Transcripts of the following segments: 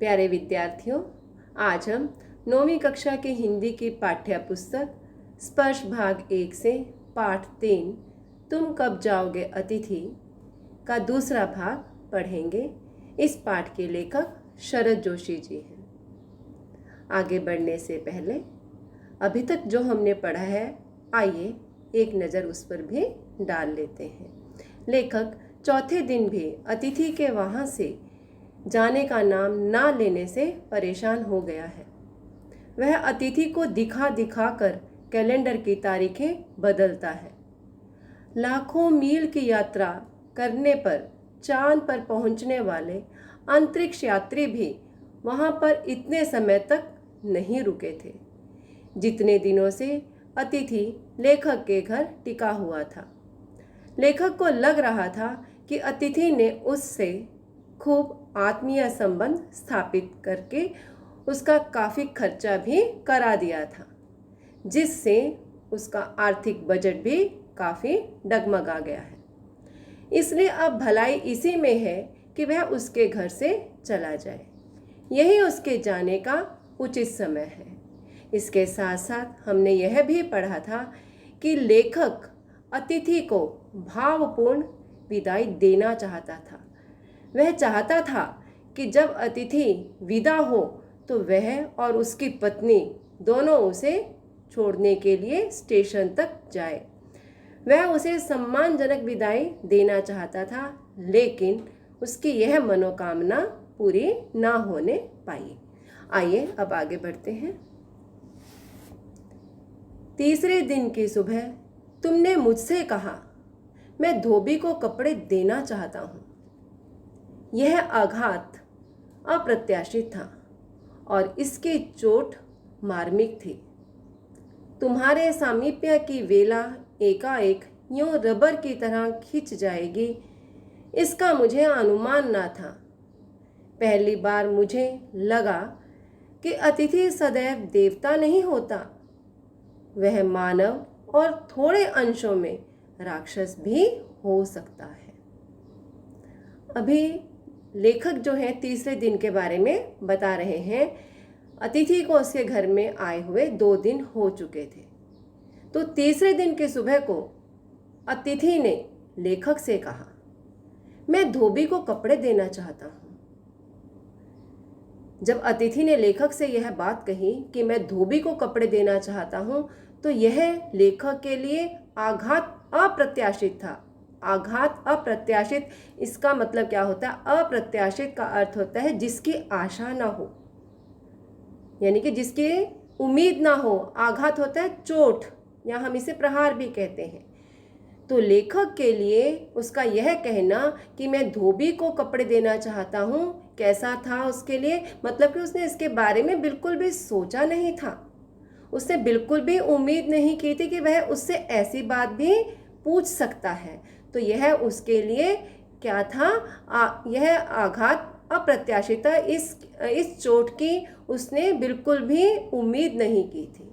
प्यारे विद्यार्थियों, आज हम 9वीं कक्षा की हिंदी की पाठ्य पुस्तक स्पर्श भाग 1 से पाठ 3 तुम कब जाओगे अतिथि का दूसरा भाग पढ़ेंगे। इस पाठ के लेखक शरद जोशी जी हैं। आगे बढ़ने से पहले अभी तक जो हमने पढ़ा है, आइए एक नज़र उस पर भी डाल लेते हैं। लेखक चौथे दिन भी अतिथि के वहाँ से जाने का नाम ना लेने से परेशान हो गया है। वह अतिथि को दिखा दिखा कर कैलेंडर की तारीखें बदलता है। लाखों मील की यात्रा करने पर चांद पर पहुंचने वाले अंतरिक्ष यात्री भी वहां पर इतने समय तक नहीं रुके थे जितने दिनों से अतिथि लेखक के घर टिका हुआ था। लेखक को लग रहा था कि अतिथि ने उससे खूब आत्मीय संबंध स्थापित करके उसका काफ़ी खर्चा भी करा दिया था, जिससे उसका आर्थिक बजट भी काफ़ी डगमगा गया है। इसलिए अब भलाई इसी में है कि वह उसके घर से चला जाए। यही उसके जाने का उचित समय है। इसके साथ साथ हमने यह भी पढ़ा था कि लेखक अतिथि को भावपूर्ण विदाई देना चाहता था। वह चाहता था कि जब अतिथि विदा हो तो वह और उसकी पत्नी दोनों उसे छोड़ने के लिए स्टेशन तक जाए। वह उसे सम्मानजनक विदाई देना चाहता था, लेकिन उसकी यह मनोकामना पूरी ना होने पाई। आइए अब आगे बढ़ते हैं। तीसरे दिन की सुबह तुमने मुझसे कहा, मैं धोबी को कपड़े देना चाहता हूँ। यह आघात अप्रत्याशित था और इसकी चोट मार्मिक थी। तुम्हारे सामीप्य की वेला एकाएक यूं रबर की तरह खिंच जाएगी, इसका मुझे अनुमान न था। पहली बार मुझे लगा कि अतिथि सदैव देवता नहीं होता, वह मानव और थोड़े अंशों में राक्षस भी हो सकता है। अभी लेखक जो है तीसरे दिन के बारे में बता रहे हैं। अतिथि को उसके घर में आए हुए 2 दिन हो चुके थे। तो तीसरे दिन की सुबह को अतिथि ने लेखक से कहा, मैं धोबी को कपड़े देना चाहता हूँ। जब अतिथि ने लेखक से यह बात कही कि मैं धोबी को कपड़े देना चाहता हूँ, तो यह लेखक के लिए आघात अप्रत्याशित था। आघात अप्रत्याशित, इसका मतलब क्या होता है? अप्रत्याशित का अर्थ होता है जिसकी आशा ना हो, यानी कि जिसकी उम्मीद ना हो। आघात होता है चोट, या हम इसे प्रहार भी कहते हैं। तो लेखक के लिए उसका यह कहना कि मैं धोबी को कपड़े देना चाहता हूँ, कैसा था उसके लिए? मतलब कि उसने इसके बारे में बिल्कुल भी सोचा नहीं था। उसने बिल्कुल भी उम्मीद नहीं की थी कि वह उससे ऐसी बात भी पूछ सकता है। तो यह उसके लिए क्या था? यह आघात अप्रत्याशित था। इस चोट की उसने बिल्कुल भी उम्मीद नहीं की थी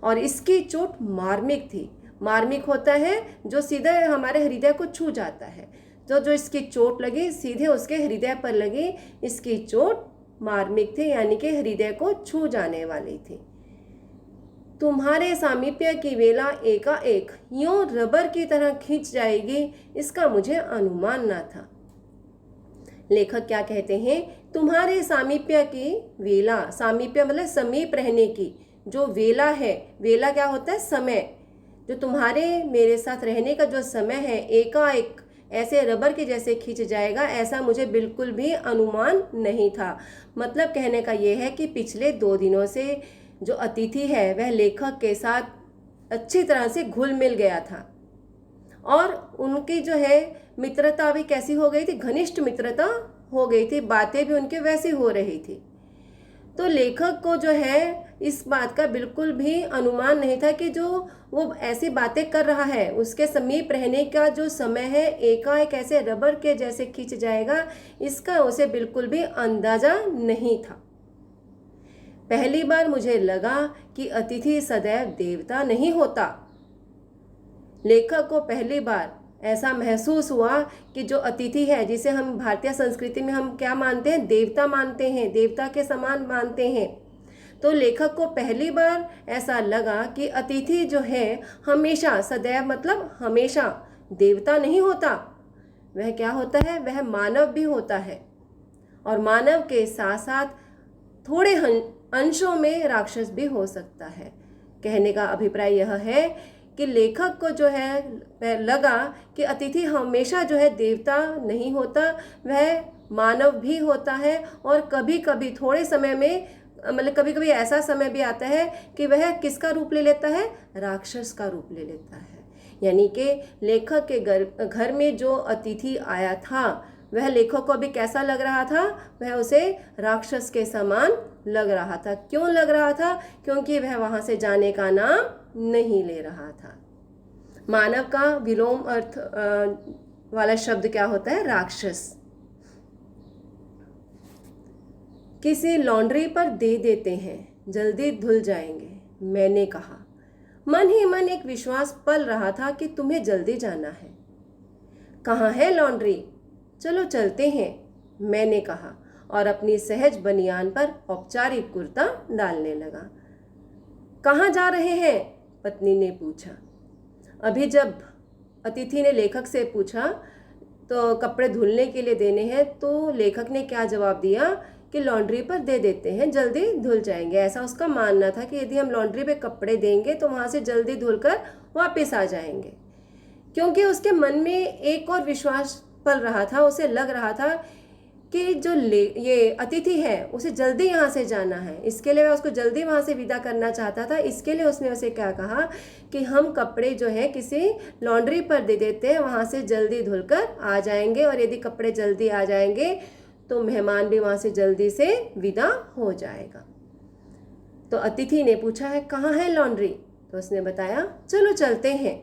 और इसकी चोट मार्मिक थी। मार्मिक होता है जो सीधे हमारे हृदय को छू जाता है। जो इसकी चोट लगी सीधे उसके हृदय पर लगी, इसकी चोट मार्मिक थी, यानी कि हृदय को छू जाने वाली थी। तुम्हारे सामीप्य की वेला एकाएक यूं रबर की तरह खींच जाएगी, इसका मुझे अनुमान न था। लेखक क्या कहते हैं? तुम्हारे सामीप्य की वेला, सामीप्य मतलब समीप रहने की, जो वेला है, वेला क्या होता है? समय। जो तुम्हारे मेरे साथ रहने का जो समय है, एकाएक ऐसे रबर के जैसे खींच जाएगा, ऐसा मुझे बिल्कुल भी अनुमान नहीं था। मतलब कहने का यह है कि पिछले 2 दिनों से जो अतिथि है वह लेखक के साथ अच्छी तरह से घुल मिल गया था और उनकी जो है मित्रता भी कैसी हो गई थी? घनिष्ठ मित्रता हो गई थी। बातें भी उनके वैसी हो रही थी। तो लेखक को जो है इस बात का बिल्कुल भी अनुमान नहीं था कि जो वो ऐसी बातें कर रहा है उसके समीप रहने का जो समय है एकाएक ऐसे रबर के जैसे खींच जाएगा, इसका उसे बिल्कुल भी अंदाजा नहीं था। पहली बार मुझे लगा कि अतिथि सदैव देवता नहीं होता। लेखक को पहली बार ऐसा महसूस हुआ कि जो अतिथि है, जिसे हम भारतीय संस्कृति में हम क्या मानते हैं, देवता मानते हैं, देवता के समान मानते हैं। तो लेखक को पहली बार ऐसा लगा कि अतिथि जो है हमेशा, सदैव मतलब हमेशा देवता नहीं होता, वह क्या होता है, वह मानव भी होता है, और मानव के साथ साथ थोड़े अंशों में राक्षस भी हो सकता है। कहने का अभिप्राय यह है कि लेखक को जो है लगा कि अतिथि हमेशा जो है देवता नहीं होता, वह मानव भी होता है, और कभी कभी थोड़े समय में, मतलब कभी कभी ऐसा समय भी आता है कि वह किसका रूप ले लेता है, राक्षस का रूप ले लेता है। यानी कि लेखक के घर में जो अतिथि आया था, वह लेखक को अभी कैसा लग रहा था, वह उसे राक्षस के समान लग रहा था। क्यों लग रहा था? क्योंकि वह वहां से जाने का नाम नहीं ले रहा था। मानव का विलोम अर्थ वाला शब्द क्या होता है, राक्षस। किसी लॉन्ड्री पर दे देते हैं, जल्दी धुल जाएंगे, मैंने कहा। मन ही मन एक विश्वास पल रहा था कि तुम्हें जल्दी जाना है। कहाँ है लॉन्ड्री? चलो चलते हैं, मैंने कहा, और अपनी सहज बनियान पर औपचारिक कुर्ता डालने लगा। कहाँ जा रहे हैं? पत्नी ने पूछा। अभी जब अतिथि ने लेखक से पूछा तो कपड़े धुलने के लिए देने हैं, तो लेखक ने क्या जवाब दिया कि लॉन्ड्री पर दे देते हैं, जल्दी धुल जाएंगे। ऐसा उसका मानना था कि यदि हम लॉन्ड्री पे कपड़े देंगे तो वहाँ से जल्दी धुलकर वापस आ जाएंगे। क्योंकि उसके मन में एक और विश्वास पल रहा था, उसे लग रहा था कि जो ये अतिथि है उसे जल्दी यहाँ से जाना है, इसके लिए वह उसको जल्दी वहाँ से विदा करना चाहता था। इसके लिए उसने उसे क्या कहा कि हम कपड़े जो है किसी लॉन्ड्री पर दे देते हैं, वहाँ से जल्दी धुलकर आ जाएंगे, और यदि कपड़े जल्दी आ जाएंगे तो मेहमान भी वहाँ से जल्दी से विदा हो जाएगा। तो अतिथि ने पूछा है कहाँ है लॉन्ड्री? तो उसने बताया चलो चलते हैं,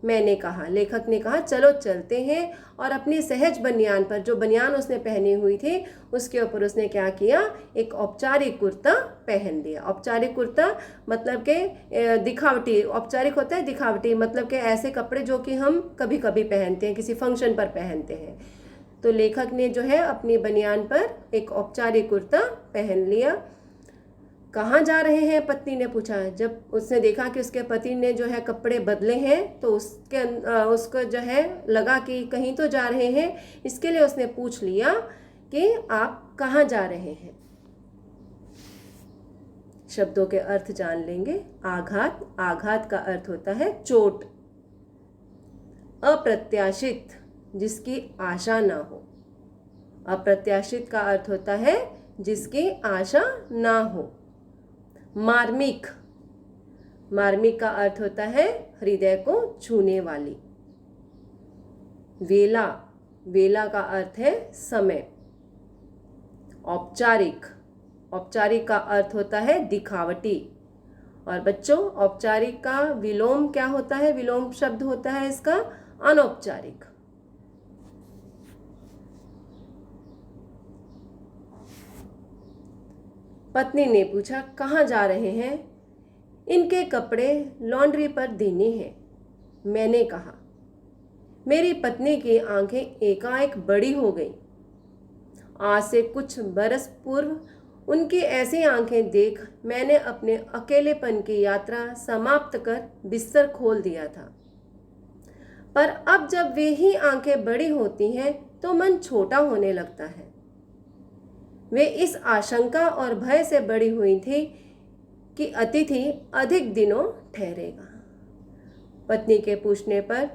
मैंने कहा। लेखक ने कहा चलो चलते हैं, और अपनी सहज बनियान पर, जो बनियान उसने पहनी हुई थी, उसके ऊपर उसने क्या किया, एक औपचारिक कुर्ता पहन लिया। औपचारिक कुर्ता मतलब के दिखावटी, औपचारिक होता है दिखावटी, मतलब के ऐसे कपड़े जो कि हम कभी कभी पहनते हैं, किसी फंक्शन पर पहनते हैं। तो लेखक ने जो है अपनी बनियान पर एक औपचारिक कुर्ता पहन लिया। कहाँ जा रहे हैं? पत्नी ने पूछा। जब उसने देखा कि उसके पति ने जो है कपड़े बदले हैं, तो उसको जो है लगा कि कहीं तो जा रहे हैं, इसके लिए उसने पूछ लिया कि आप कहाँ जा रहे हैं। शब्दों के अर्थ जान लेंगे। आघात, आघात का अर्थ होता है चोट। अप्रत्याशित, जिसकी आशा ना हो। अप्रत्याशित का अर्थ होता है जिसकी आशा ना हो। मार्मिक, मार्मिक का अर्थ होता है हृदय को छूने वाली। वेला, वेला का अर्थ है समय। औपचारिक, औपचारिक का अर्थ होता है दिखावटी। और बच्चों, औपचारिक का विलोम क्या होता है? विलोम शब्द होता है इसका अनौपचारिक। पत्नी ने पूछा कहाँ जा रहे हैं? इनके कपड़े लॉन्ड्री पर देने हैं, मैंने कहा। मेरी पत्नी की आंखें एकाएक बड़ी हो गईं। आज से कुछ बरस पूर्व उनकी ऐसी आंखें देख मैंने अपने अकेलेपन की यात्रा समाप्त कर बिस्तर खोल दिया था। पर अब जब वे ही आंखें बड़ी होती हैं तो मन छोटा होने लगता है। वे इस आशंका और भय से बड़ी हुई थी कि अतिथि अधिक दिनों ठहरेगा। पत्नी के पूछने पर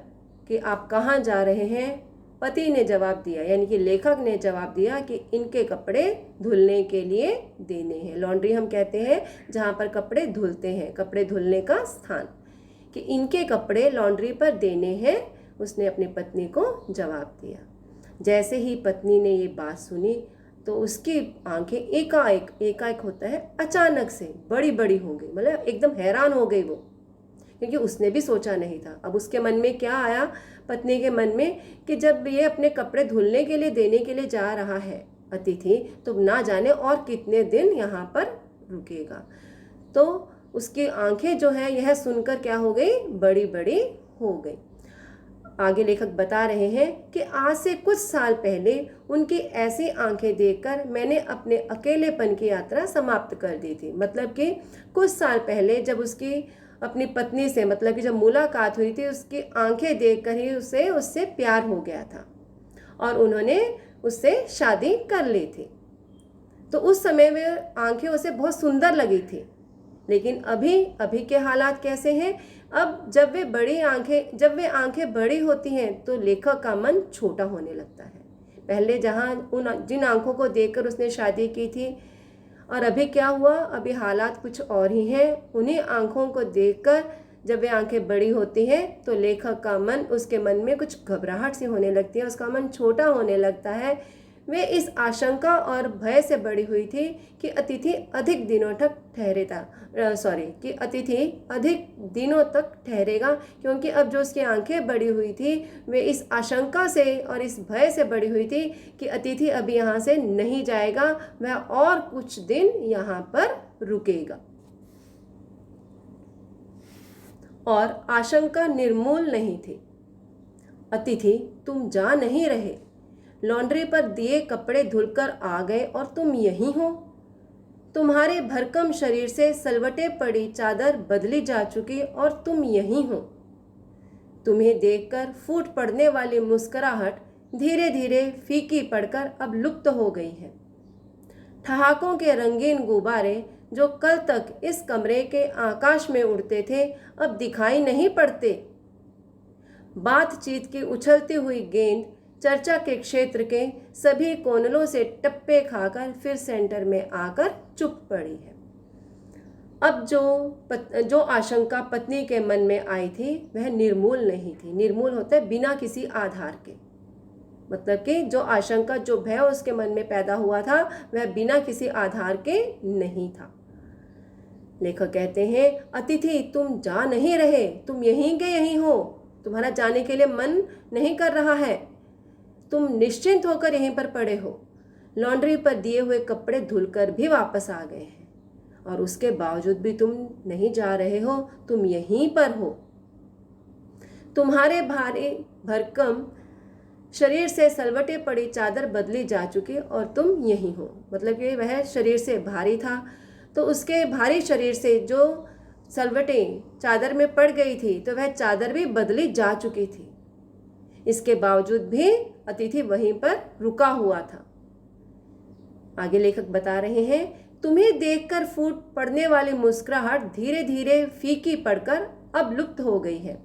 कि आप कहाँ जा रहे हैं, पति ने जवाब दिया, यानी कि लेखक ने जवाब दिया कि इनके कपड़े धुलने के लिए देने हैं। लॉन्ड्री हम कहते हैं जहाँ पर कपड़े धुलते हैं, कपड़े धुलने का स्थान, कि इनके कपड़े लॉन्ड्री पर देने हैं, उसने अपनी पत्नी को जवाब दिया। जैसे ही पत्नी ने ये बात सुनी तो उसकी आंखें एकाएक, एकाएक होता है अचानक से, बड़ी बड़ी हो गई, मतलब एकदम हैरान हो गई वो, क्योंकि उसने भी सोचा नहीं था। अब उसके मन में क्या आया, पत्नी के मन में, कि जब ये अपने कपड़े धुलने के लिए देने के लिए जा रहा है अतिथि, तो ना जाने और कितने दिन यहाँ पर रुकेगा। तो उसकी आंखें जो है यह सुनकर क्या हो गई, बड़ी बड़ी हो गई। आगे लेखक बता रहे हैं कि आज से कुछ साल पहले उनकी ऐसी आंखें देखकर मैंने अपने अकेलेपन की यात्रा समाप्त कर दी थी। मतलब कि कुछ साल पहले जब उसकी अपनी पत्नी से मतलब कि जब मुलाकात हुई थी, उसकी आंखें देखकर ही उससे प्यार हो गया था और उन्होंने उससे शादी कर ली थी। तो उस समय वे आंखें उसे बहुत सुंदर लगी थी। लेकिन अभी के हालात कैसे हैं? अब जब वे आंखें बड़ी होती हैं तो लेखक का मन छोटा होने लगता है। पहले जिन आंखों को देखकर उसने शादी की थी, और अभी क्या हुआ, अभी हालात कुछ और ही हैं। उन्हीं आंखों को देखकर जब वे आंखें बड़ी होती हैं तो लेखक का मन, उसके मन में कुछ घबराहट सी होने लगती है, उसका मन छोटा होने लगता है। वे इस आशंका और भय से बड़ी हुई थी कि अतिथि अधिक दिनों तक ठहरेगा, क्योंकि अब जो उसकी आंखें बड़ी हुई थी वे इस आशंका से और इस भय से बड़ी हुई थी कि अतिथि अभी यहाँ से नहीं जाएगा, वह और कुछ दिन यहाँ पर रुकेगा। और आशंका निर्मूल नहीं थी। अतिथि, तुम जा नहीं रहे, लॉन्ड्री पर दिए कपड़े धुलकर आ गए और तुम यहीं हो। तुम्हारे भरकम शरीर से सलवटे पड़ी चादर बदली जा चुकी और तुम यहीं हो। तुम्हें देखकर फूट पड़ने वाली मुस्कुराहट धीरे धीरे फीकी पड़कर अब लुप्त हो गई है। ठहाकों के रंगीन गुब्बारे जो कल तक इस कमरे के आकाश में उड़ते थे अब दिखाई नहीं पड़ते। बातचीत की उछलती हुई गेंद चर्चा के क्षेत्र के सभी कोनलों से टप्पे खाकर फिर सेंटर में आकर चुप पड़ी है। अब जो आशंका पत्नी के मन में आई थी वह निर्मूल नहीं थी। निर्मूल होता है बिना किसी आधार के, मतलब कि जो आशंका, जो भय उसके मन में पैदा हुआ था वह बिना किसी आधार के नहीं था। लेखक कहते हैं, अतिथि तुम जा नहीं रहे, तुम यहीं के यहीं हो। तुम्हारा जाने के लिए मन नहीं कर रहा है, तुम निश्चिंत होकर यहीं पर पड़े हो। लॉन्ड्री पर दिए हुए कपड़े धुलकर भी वापस आ गए हैं और उसके बावजूद भी तुम नहीं जा रहे हो, तुम यहीं पर हो। तुम्हारे भारी भरकम शरीर से सलवटे पड़ी चादर बदली जा चुकी और तुम यहीं हो। मतलब कि वह शरीर से भारी था, तो उसके भारी शरीर से जो सलवटें चादर में पड़ गई थी तो वह चादर भी बदली जा चुकी थी। इसके बावजूद भी अतिथि वहीं पर रुका हुआ था। आगे लेखक बता रहे हैं, तुम्हें देखकर फूट पड़ने वाली मुस्कुराहट धीरे धीरे फीकी पड़कर अब लुप्त हो गई है।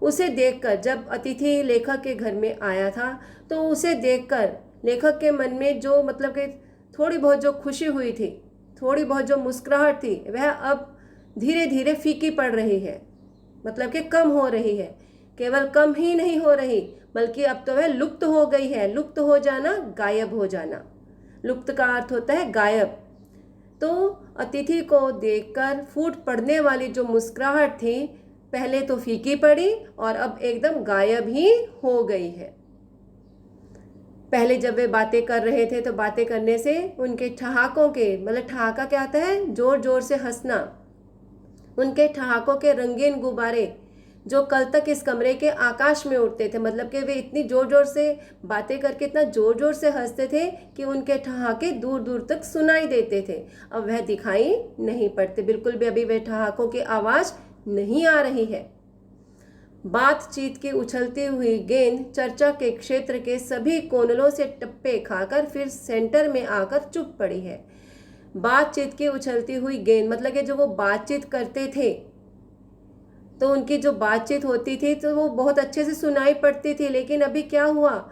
उसे देखकर, जब अतिथि लेखक के घर में आया था तो उसे देखकर लेखक के मन में जो मतलब कि थोड़ी बहुत जो खुशी हुई थी, थोड़ी बहुत जो मुस्कुराहट थी, वह अब धीरे धीरे फीकी पड़ रही है, मतलब कि कम हो रही है। केवल कम ही नहीं हो रही बल्कि अब तो वह लुप्त हो गई है। लुप्त हो जाना, गायब हो जाना। लुप्त का अर्थ होता है गायब। तो अतिथि को देखकर फूट पड़ने वाली जो मुस्कुराहट थी पहले तो फीकी पड़ी और अब एकदम गायब ही हो गई है। पहले जब वे बातें कर रहे थे तो बातें करने से उनके ठहाकों के, मतलब ठहाका क्या आता है, जोर जोर से हंसना, उनके ठहाकों के रंगीन गुब्बारे जो कल तक इस कमरे के आकाश में उड़ते थे, मतलब कि वे इतनी जोर जोर से बातें करके इतना जोर जोर से हंसते थे कि उनके ठहाके दूर दूर तक सुनाई देते थे, अब वह दिखाई नहीं पड़ते बिल्कुल भी। अभी वह ठहाकों की आवाज़ नहीं आ रही है। बातचीत की उछलती हुई गेंद चर्चा के क्षेत्र के सभी कोनलों से टप्पे खाकर फिर सेंटर में आकर चुप पड़ी है। बातचीत की उछलती हुई गेंद मतलब कि जो वो बातचीत करते थे तो उनकी जो बातचीत होती थी तो वो बहुत अच्छे से सुनाई पड़ती थी, लेकिन अभी क्या हुआ,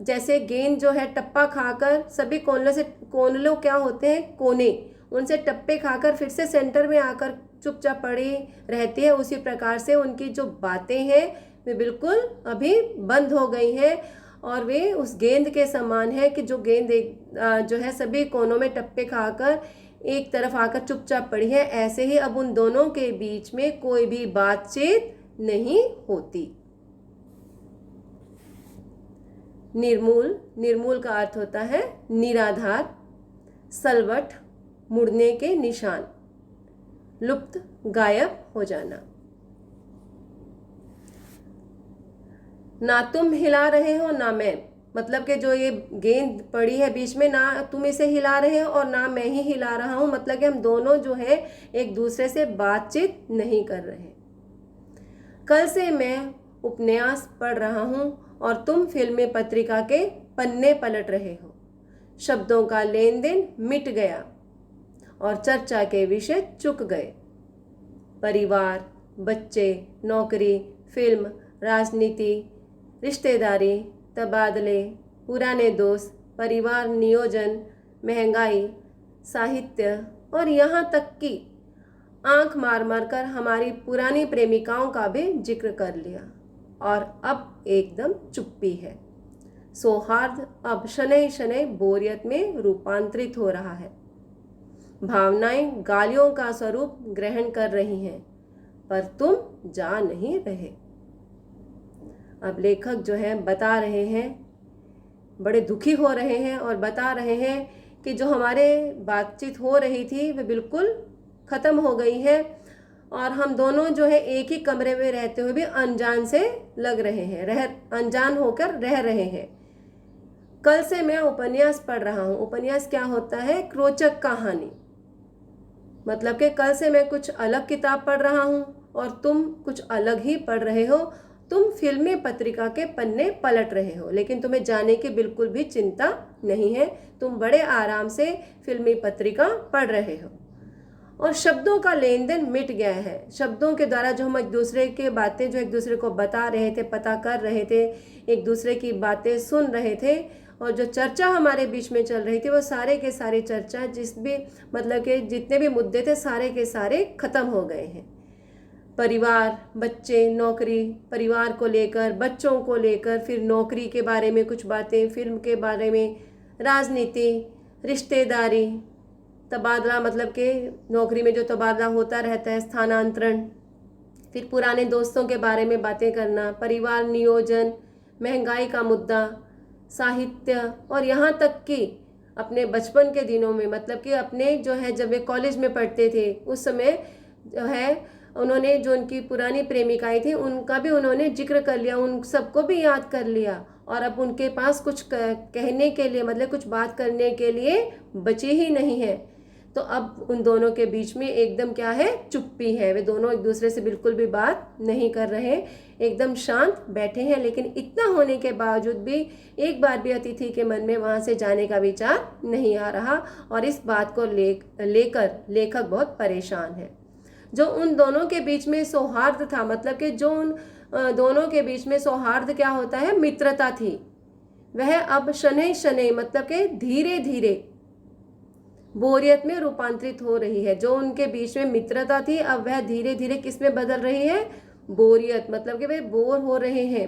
जैसे गेंद जो है टप्पा खाकर सभी कोनलों क्या होते हैं, कोने, उनसे टप्पे खाकर फिर से सेंटर में आकर चुपचाप पड़ी रहती है, उसी प्रकार से उनकी जो बातें हैं वे बिल्कुल अभी बंद हो गई हैं और वे उस गेंद के समान है कि जो गेंद जो है सभी कोनों में टप्पे खाकर एक तरफ आकर चुपचाप पड़ी है। ऐसे ही अब उन दोनों के बीच में कोई भी बातचीत नहीं होती। निर्मूल, निर्मूल का अर्थ होता है निराधार, सलवट, मुड़ने के निशान, लुप्त, गायब हो जाना। ना तुम हिला रहे हो ना मैं, मतलब कि जो ये गेंद पड़ी है बीच में, ना तुम इसे हिला रहे हो और ना मैं ही हिला रहा हूँ, मतलब कि हम दोनों जो है एक दूसरे से बातचीत नहीं कर रहे। कल से मैं उपन्यास पढ़ रहा हूँ और तुम फिल्मी पत्रिका के पन्ने पलट रहे हो। शब्दों का लेन देन मिट गया और चर्चा के विषय चुक गए। परिवार, बच्चे, नौकरी, फिल्म, राजनीति, रिश्तेदारी, तबादले, पुराने दोस्त, परिवार नियोजन, महंगाई, साहित्य और यहाँ तक कि आंख मार मार कर हमारी पुरानी प्रेमिकाओं का भी जिक्र कर लिया। और अब एकदम चुप्पी है। सौहार्द अब शनै शनै बोरियत में रूपांतरित हो रहा है। भावनाएं गालियों का स्वरूप ग्रहण कर रही हैं, पर तुम जा नहीं रहे। अब लेखक जो है बता रहे हैं, बड़े दुखी हो रहे हैं और बता रहे हैं कि जो हमारे बातचीत हो रही थी वह बिल्कुल ख़त्म हो गई है और हम दोनों जो है एक ही कमरे में रहते हुए भी अनजान से लग रहे हैं, अनजान होकर रह रहे हैं। कल से मैं उपन्यास पढ़ रहा हूँ। उपन्यास क्या होता है? रोचक कहानी। मतलब कि कल से मैं कुछ अलग किताब पढ़ रहा हूँ और तुम कुछ अलग ही पढ़ रहे हो। तुम फिल्मी पत्रिका के पन्ने पलट रहे हो, लेकिन तुम्हें जाने की बिल्कुल भी चिंता नहीं है। तुम बड़े आराम से फिल्मी पत्रिका पढ़ रहे हो और शब्दों का लेन देन मिट गया है। शब्दों के द्वारा जो हम एक दूसरे के बातें जो एक दूसरे को बता रहे थे, पता कर रहे थे, एक दूसरे की बातें सुन रहे थे और जो चर्चा हमारे बीच में चल रही थी वो सारे के सारे चर्चा जिस भी मतलब के जितने भी मुद्दे थे सारे के सारे खत्म हो गए हैं। परिवार, बच्चे, नौकरी, परिवार को लेकर, बच्चों को लेकर, फिर नौकरी के बारे में कुछ बातें, फिल्म के बारे में, राजनीति, रिश्तेदारी, तबादला, मतलब कि नौकरी में जो तबादला होता रहता है, स्थानांतरण, फिर पुराने दोस्तों के बारे में बातें करना, परिवार नियोजन, महंगाई का मुद्दा, साहित्य और यहाँ तक कि अपने बचपन के दिनों में, मतलब कि अपने जो है जब वे कॉलेज में पढ़ते थे उस समय जो है उन्होंने जो उनकी पुरानी प्रेमिकाएं थी उनका भी उन्होंने जिक्र कर लिया, उन सबको भी याद कर लिया और अब उनके पास कुछ कहने के लिए, मतलब कुछ बात करने के लिए बचे ही नहीं है। तो अब उन दोनों के बीच में एकदम क्या है? चुप्पी है। वे दोनों एक दूसरे से बिल्कुल भी बात नहीं कर रहे, एकदम शांत बैठे हैं। लेकिन इतना होने के बावजूद भी एक बार भी अतिथि के मन में वहाँ से जाने का विचार नहीं आ रहा और इस बात को लेकर लेखक बहुत परेशान है। जो उन दोनों के बीच में सौहार्द था, मतलब कि जो उन दोनों के बीच में सौहार्द क्या होता है? मित्रता थी, वह अब शनै शनै मतलब कि धीरे धीरे बोरियत में रूपांतरित हो रही है। जो उनके बीच में मित्रता थी अब वह धीरे धीरे किस में बदल रही है? बोरियत, मतलब कि वे बोर हो रहे हैं।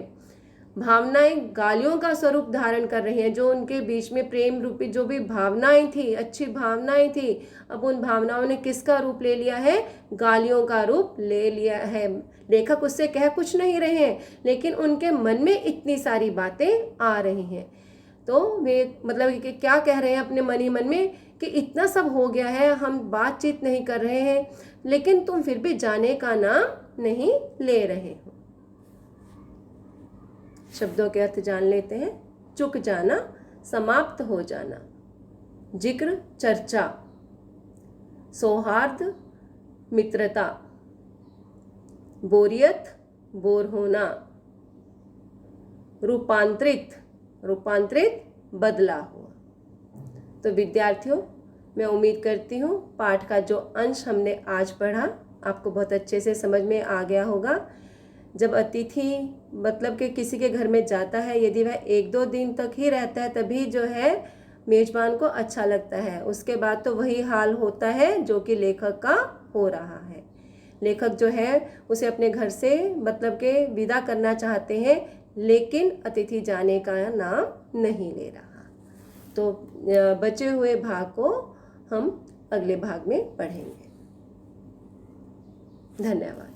भावनाएं गालियों का स्वरूप धारण कर रही हैं। जो उनके बीच में प्रेम रूपी जो भी भावनाएं थी, अच्छी भावनाएं थी, अब उन भावनाओं ने किसका रूप ले लिया है? गालियों का रूप ले लिया है। लेखक उससे कह कुछ नहीं रहे हैं, लेकिन उनके मन में इतनी सारी बातें आ रही हैं। तो वे मतलब कि क्या कह रहे हैं अपने मन ही मन में कि इतना सब हो गया है, हम बातचीत नहीं कर रहे हैं, लेकिन तुम फिर भी जाने का नाम नहीं ले रहे हो। शब्दों के अर्थ जान लेते हैं। चुक जाना, समाप्त हो जाना, जिक्र, चर्चा, सौहार्द, मित्रता, बोरियत, बोर होना, रूपांतरित, रूपांतरित, बदला हुआ। तो विद्यार्थियों, मैं उम्मीद करती हूँ पाठ का जो अंश हमने आज पढ़ा आपको बहुत अच्छे से समझ में आ गया होगा। जब अतिथि मतलब कि किसी के घर में जाता है, यदि वह 1-2 दिन तक ही रहता है तभी जो है मेजबान को अच्छा लगता है। उसके बाद तो वही हाल होता है जो कि लेखक का हो रहा है। लेखक जो है उसे अपने घर से मतलब के विदा करना चाहते हैं, लेकिन अतिथि जाने का नाम नहीं ले रहा। तो बचे हुए भाग को हम अगले भाग में पढ़ेंगे। धन्यवाद।